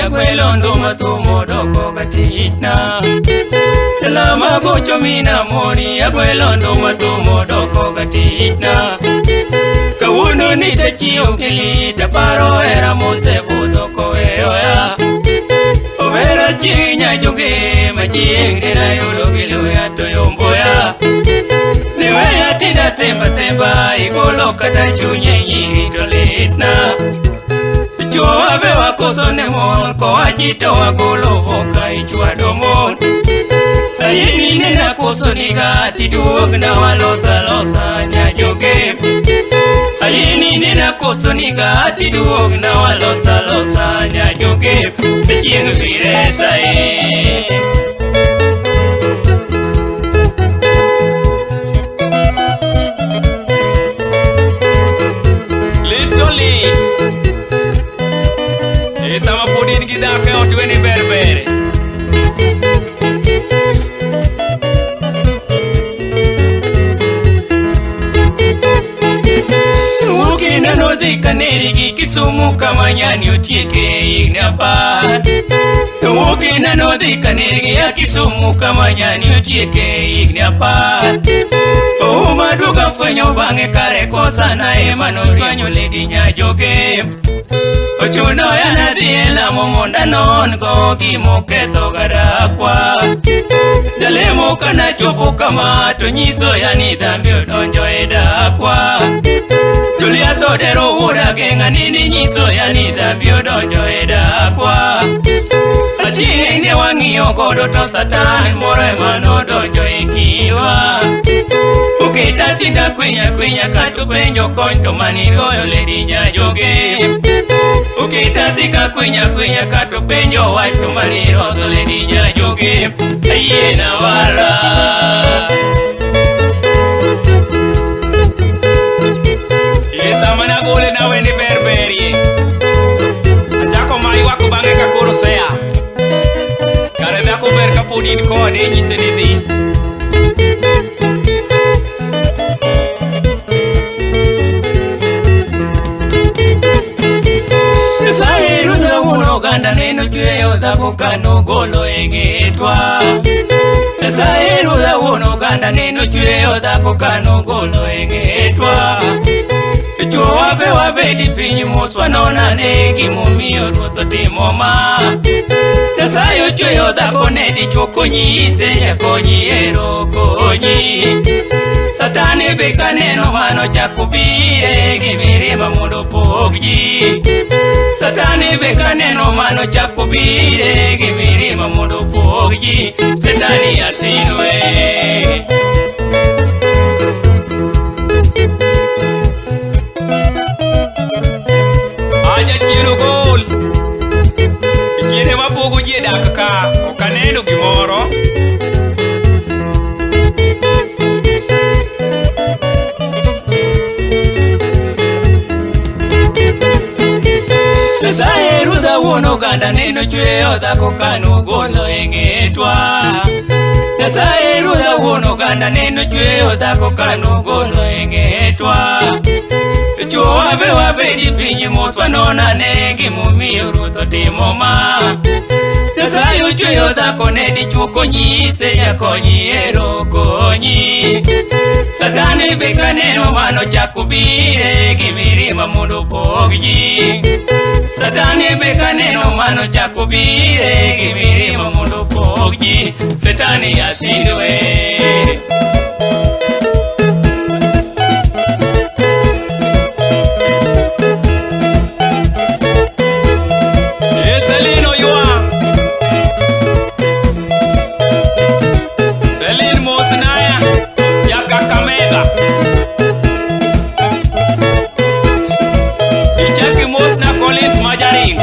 Kwelondo matumo doko gatitna Lama gocho mina moni Kwelondo matumo doko gatitna Kawuno ni tachio kili Taparo era mose budoko eoya Overa chinya joge Maching dina yulo gilu ya toyomboya Niwe ya tinda temba temba Ikolo kata chunye nyiri tolitna Chua bewa koso ne mon ko ajito agolo boka ichua domon Ayini nena koso niga tiduog na walosa losa nyanyoge Ayini nena koso niga tiduog na walosa losa nyanyoge Chieng viresa Sama podin kita ke otwene berbere Ukina no dika nerigi Kisumu kama nyani otieke ignapa Ukina no dika nerigi Kisumu kama nyani otieke ignapa Maduka fwenyo bange kare kosa na emano Twanyo ledi nyajoge Ochuno ya nadhiela momonda non Gogi moketo gadakwa Jalemo kana chopo kama Tonyiso ya nidhambi odonjo edakwa Julia sodero uda genga nini nyiso ya nidhambi odonjo edakwa Achienge wangiyo kodo to satan More mano donjo ikiwa Ukita tinda kwenya katu penjo konto manigoyo ledi nyajoge Ukita tika kwenya katu penjo watu manirogo ledi nyajoge Aye na wala Yesa mana gole na wendi berberi Anjako mai wako bange kakuro sea Kare dako berka podin ko ade nyise nidhin Ganda neno chweyo dhako kano golo engetwa Saeru da uno ganda neno chweyo dhako kano golo engetwa Chua wabe di pinyi moswa nona negi mumio ruto timo ma Sayo chweyo dhako nedi chokonyi Isenya konyi ero konyi Satane beka neno mano chakubire Gimirima mundo pogji Satani beka neno mano chakubire Gimirima mundo pogji Satani atinwe Aja chiro gol Jene wapogo jeda kaka Okaneno gimoro Saeru da uno ganda neno chweyo dhako kano golo engetwa Saeru da uno ganda neno chweyo dhako kano golo engetwa Chua wabe di pinyi moswa nona negi mumio ruto timo ma Sayo chweyo dhako nedi chokonyi Isenya konyi ero konyi Satani beka neno mano chakubire Gimirima mundo pogji Satani beka neno mano chakubire Gimirima mundo pogji Satani asinwe Selino yuang Selin Mosnaya Yaka Kamega Ichaki Mosna Collins Majaring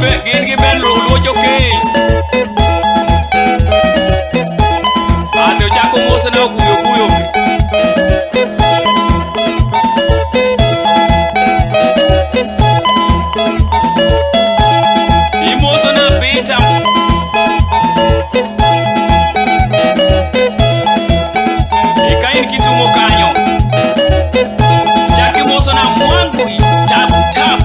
Gin gi ben luocho kel. Ato chako mose na guyo guyo. Imoso na pita. Ikain Kisumo kanyo. Chaki moso na mwangu tabu tabu.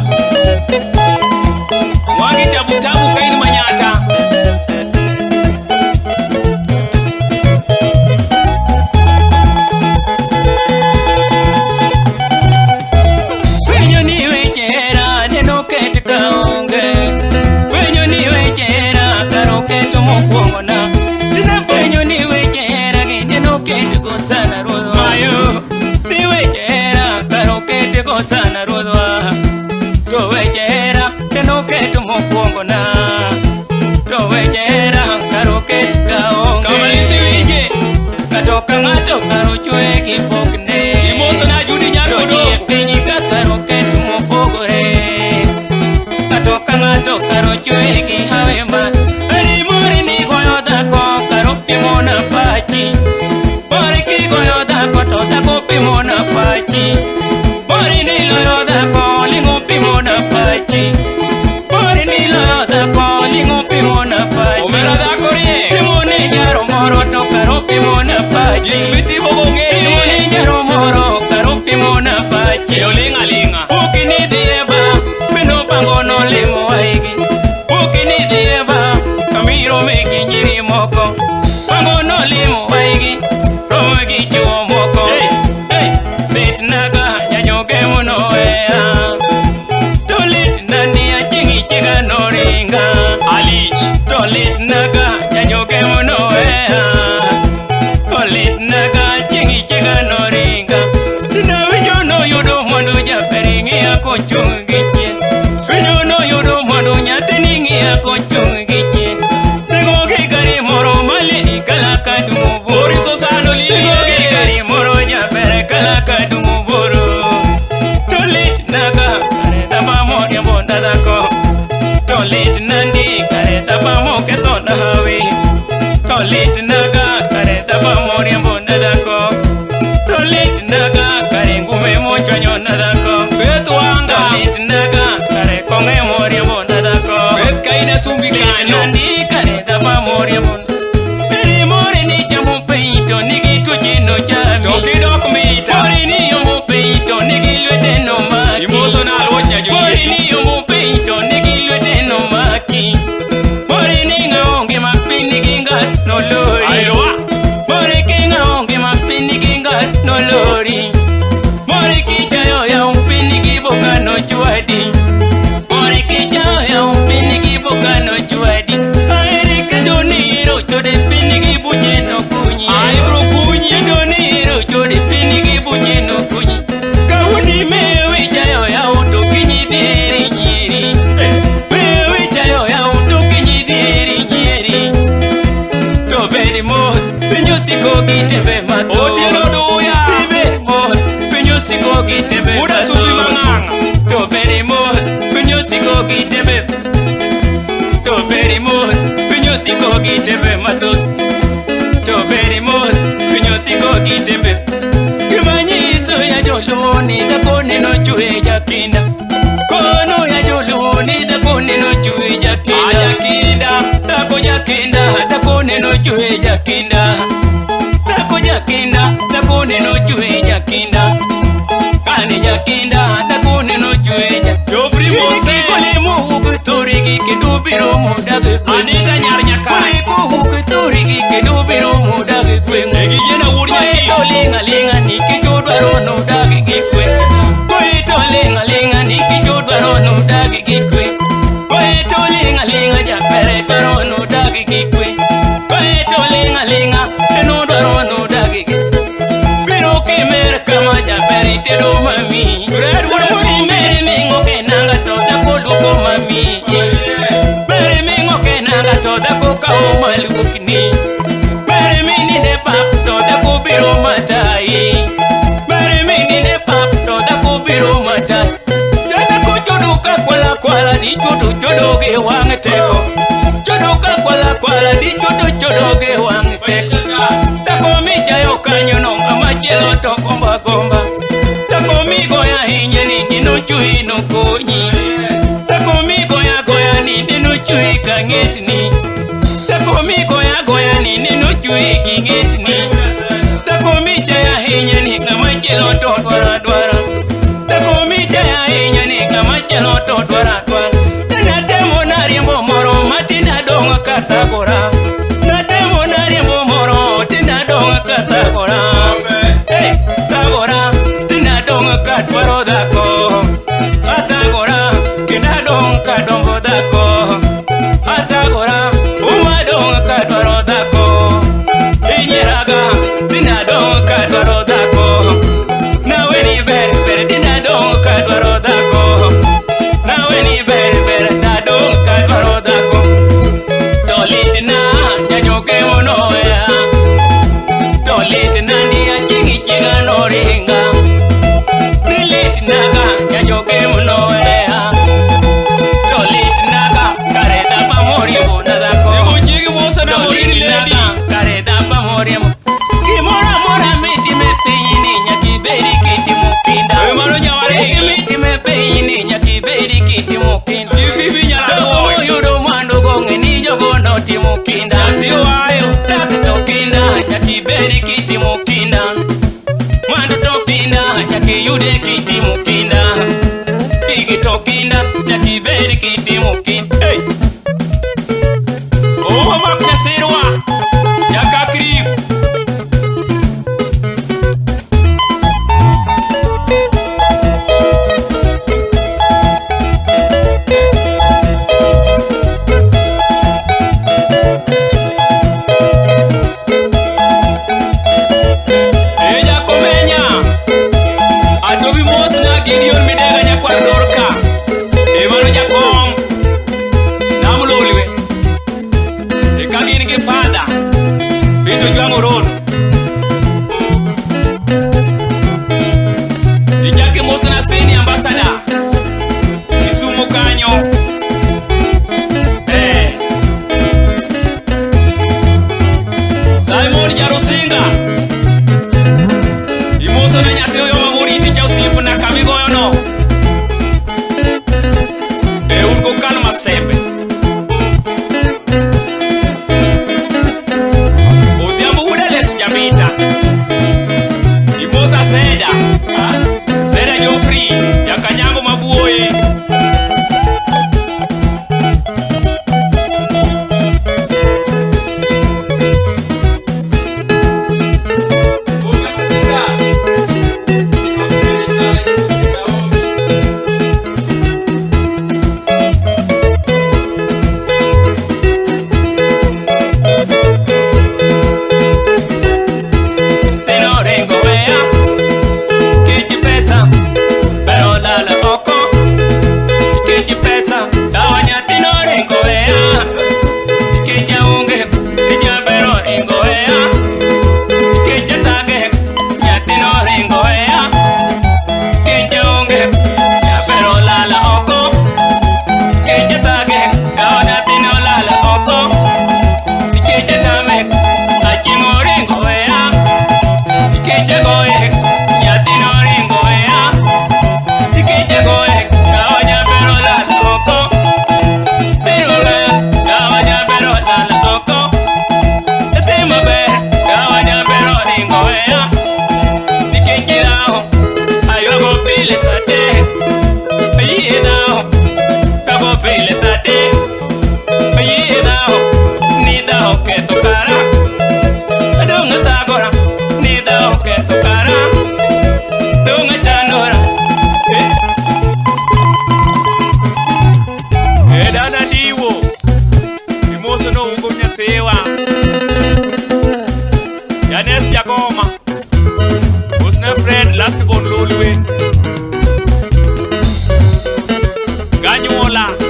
Mwangi tabu tabu kain Manyata. Wenyo ni wechera neno ket kaonge. Wenyo ni wechera karo keto mokwongona. Dina wenyo ni wechera gi neno ket kosana ruodhwa. Mayo ni wechera karo ket kosana ruodhwa. To wechera neno ket mokwongona. To wechera karo ket kaonge. Kamalisi winje kato kang'ato karo chwe gi pokne. Imoso na Judi Nyarodo. Piny ka karo ket mopogore. Kato kang'ato karo chwe gi hawe ma. Ari mori ni goyo dhako karo pimo na pachi. Mori ki goyo dhako to dhako pimo na pachi. Mori ni loyo dhako ling'o pimo na pachi. Mori ni loyo dhako ling'o pimo na pachi. Omera dhako rie. Timo ne nyaro moro to karo pimo na pachi. Gik mitimo bong'e. Timo ne nyaro moro karo pimo na pachi. Yo ling'a ling'a. Ukini dhiye ba bendo pango no limo waigi. Ukini dhiye ba kamiro meki nyiri moko. Pango no limo waigi. Romo gi chuo moko. Lit naga nyanyoge muno ea. Tolit nani achingi chiga no ringa. Alich. Tolit naga nyanyoge muno ea. Tolit naga achingi chiga no ringa. Tina winyo no yudo mwandu japeri ng'iya kochung' gi chien. Winyo no yudo mwandu nyathini ng'iya kochung' gi chien. Ringo gi gari moro malini kala kadumo boro. Orito sano liye. Ringo gi gari moro japere kala kadumo boro. Tolit naga kare taba mo diambo ndadako. Tolit nandi kare taba mo keto dahawi. Tolit naga kare taba mo diambo ndadako. Tolit naga kare ngume mo chwanyo ndadako. Bet wanga. Tolit naga kare konge mo diambo ndadako. Bet kaina sumbi kanyo. Nandi kare taba mo diambo. Beri mori ni jambo peito nigi tuoche no chami. Toki dok mita. Mori ni yombo peito nigi lwete no maki. Imoso na alwot nyajuye. Mori ni yombo peito nigi lwete no maki. Mori ni ng'aonge mapi nigi ngas no lori. Aiwa. Mori ki ng'aonge mapi nigi ngas no lori. Mori ki chayo ya umpi nigi boka no chwadi. Mori ki chayo ya umpi nigi boka no chwadi. Airi keto ni iro chode pi nigi buche no kunyi. Ai bro kunyi. Keto ni iro chode pi nigi buche no kunyi. Kauni mewi chayo ya uto kinyi dhieri nyeri. Mewi chayo ya uto kinyi dhieri nyeri. To bedi mos pinyo siko gitembe mato. Otiro duya. Bedi mos pinyo siko gitembe mato. Uda subi manganga. To bedi mos pinyo siko gitembe. To bedi mos pinyo siko gitembe mato. To bedi mos pinyo siko gitembe. Kimanyiso ya joloni dhako neno chwe jakinda. Kono ya joloni dhako neno chwe jakinda. Jakinda. Dhako jakinda. Dhako neno chwe jakinda. Dhako jakinda. Dhako neno chwe jakinda. Kani jakinda. Dhako neno chwe jakinda. Yo primo se. Kolimu ukitorigi kendo biro mudagi kwe. Anita nyar nyaka. Koliku ukitorigi kendo biro mudagi kwe. Egi jena wuri jakinda. Koito linga linga niki jodwaro no dagi gikwe. Koito linga linga niki jodwaro no dagi gikwe. Koito linga linga japere dwaro no dagi gikwe. Koito linga linga eno dwaro no dagi gikwe. Biro kimer kama japere tedo mami. Mere mingo kenanga to dako luko mami. Mere mingo kenanga to dako kao malukni. Mere mini de pap to dako biro matai. Mere mini de pap to dako biro matai. Dako choduka kwala kwala di chodo chodo ge wang teko. Chodo ka kwala di chodo ge wang teko. Tako mi chayo kanyo no amachelo to gomba. Tako mi goya hinya ni no chui no konyi. Tako mi goya ni no chui kanget ni. Tako mi goya ni no chui kinget ni. Tako mi chaya hinya ni amachelo to dwara. Tako mi chaya hinya ni amachelo to dwara. Na temo na riembo moro matina donga katagora. Na temo na riembo moro tina donga katagora. Hey, tagora tina donga katwaro dako. Atagora kina donga kadombo dako. Atagora uma donga katwaro dako. Inyeraga tina donga katwaro dako. Na weni ber tina donga katwaro dako. Na weni ber na donga katwaro dako. Dolitina nyanyoke monoya. Dolitina ndiya chinga no ringa. Dolitina nyanyoke monoya. Dolitina kareda pa moribo na dako. Sebo chigi mosa na morini lady. Kareda pa moribo. Mora miti me peyini nyaki beri kiti mukinda. Maro nyawari miti me peyini nyaki beri kiti mukinda. Ififi nyala boy. Yudo mando gonge ni jogo no ti mukinda. Tiwayo tak tokinda nyaki beri kiti mukinda. Mando tokinda nyaki yude kiti mukinda. Tigi tokinda nyaki beri kiti mukinda. Hey. Oh maknya sirwa. Nyaka kribu. Gideon midega nyakwar Dorka Emano Jakom Namuloliwe Ekagin gi fada Pito Juango Road Ijake Mosna Seni Ambassador Kisumu Kanyo Simon Jarusinga Imoso na nyati yo mamuriti cha usipu na kamigo yono Urgo kalma sepe Odiambo uda Alex Jabita Imosa Seda Seda Joffrey ya Kanyango Mabuoye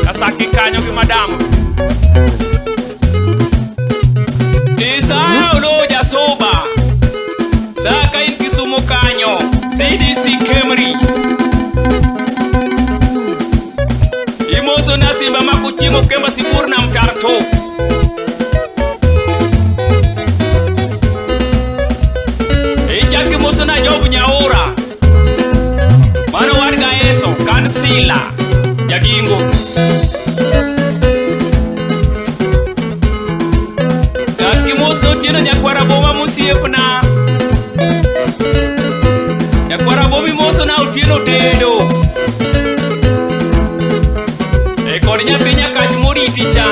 Kasaki kanyo ki madam Isaya uloja soba Saka in Kisumu kanyo CDC Kemri Imos moso na simba makuchimo kemba sibur na mtarto. Ejaki moso na Job Nyaura. Mano warga eso kansila Jagingo. Ejaki moso tiene nyakwara boma musiepna. Nyakwara bomi moso na utieno tendo. Kod nyathi nyakach moriti cha